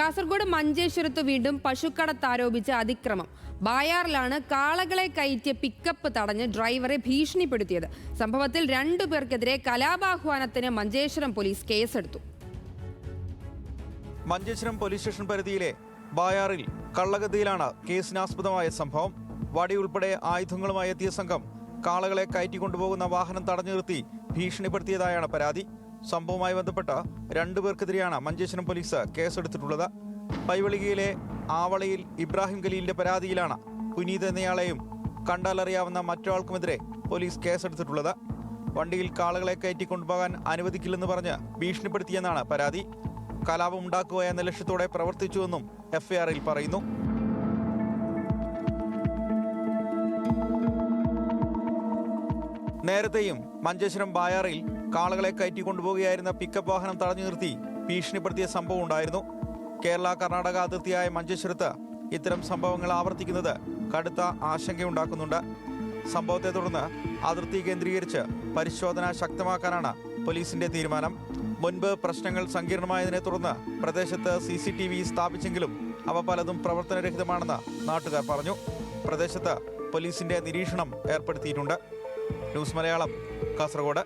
കാസർഗോഡ് മഞ്ചേശ്വരത്ത് വീണ്ടും പശുക്കടത്താരോപിച്ച അതിക്രമം. ബായാറിലാണ് കാളകളെ കയറ്റിയ പിക്കപ്പ് തടഞ്ഞ് ഡ്രൈവറെ ഭീഷണിപ്പെടുത്തിയത്. സംഭവത്തിൽ 2 പേർക്കെതിരെ കലാപാഹ്വാനത്തിന് മഞ്ചേശ്വരം പോലീസ് കേസെടുത്തു. മഞ്ചേശ്വരം പോലീസ് സ്റ്റേഷൻ പരിധിയിലെ ബായാറിൽ കള്ളഗതിയിലാണ് കേസിനാസ്പദമായ സംഭവം. വടി ഉൾപ്പെടെ ആയുധങ്ങളുമായി എത്തിയ സംഘം കാളകളെ കയറ്റിക്കൊണ്ടുപോകുന്ന വാഹനം തടഞ്ഞു നിർത്തി ഭീഷണിപ്പെടുത്തിയതായാണ് പരാതി. സംഭവവുമായി ബന്ധപ്പെട്ട 2 പേർക്കെതിരെയാണ് മഞ്ചേശ്വരം പോലീസ് കേസെടുത്തിട്ടുള്ളത്. പൈവളികയിലെ ആവളയിൽ ഇബ്രാഹിം ഖലീലിന്റെ പരാതിയിലാണ് പുനീത് എന്നയാളെയും കണ്ടാലറിയാവുന്ന മറ്റൊരാൾക്കുമെതിരെ പോലീസ് കേസെടുത്തിട്ടുള്ളത്. വണ്ടിയിൽ കാളകളെ കയറ്റിക്കൊണ്ടുപോകാൻ അനുവദിക്കില്ലെന്ന് പറഞ്ഞ് ഭീഷണിപ്പെടുത്തിയെന്നാണ് പരാതി. കലാപമുണ്ടാക്കുക എന്ന ലക്ഷ്യത്തോടെ പ്രവർത്തിച്ചുവെന്നും എഫ്ഐആറിൽ പറയുന്നു. നേരത്തെയും മഞ്ചേശ്വരം ബായാറിൽ കാളകളെ കയറ്റിക്കൊണ്ടുപോകുകയായിരുന്ന പിക്കപ്പ് വാഹനം തടഞ്ഞു നിർത്തി ഭീഷണിപ്പെടുത്തിയ സംഭവം ഉണ്ടായിരുന്നു. കേരള കർണാടക അതിർത്തിയായ മഞ്ചേശ്വരത്ത് ഇത്തരം സംഭവങ്ങൾ ആവർത്തിക്കുന്നത് കടുത്ത ആശങ്കയുണ്ടാക്കുന്നുണ്ട്. സംഭവത്തെ തുടർന്ന് അതിർത്തി കേന്ദ്രീകരിച്ച് പരിശോധന ശക്തമാക്കാനാണ് പോലീസിന്റെ തീരുമാനം. മുൻപ് പ്രശ്നങ്ങൾ സങ്കീർണമായതിനെ തുടർന്ന് പ്രദേശത്ത് CCTV സ്ഥാപിച്ചെങ്കിലും അവ പലതും പ്രവർത്തനരഹിതമാണെന്ന് നാട്ടുകാർ പറഞ്ഞു. പ്രദേശത്ത് പോലീസിന്റെ നിരീക്ഷണം ഏർപ്പെടുത്തിയിട്ടുണ്ട്. ന്യൂസ് മലയാളം, കാസർഗോഡ്.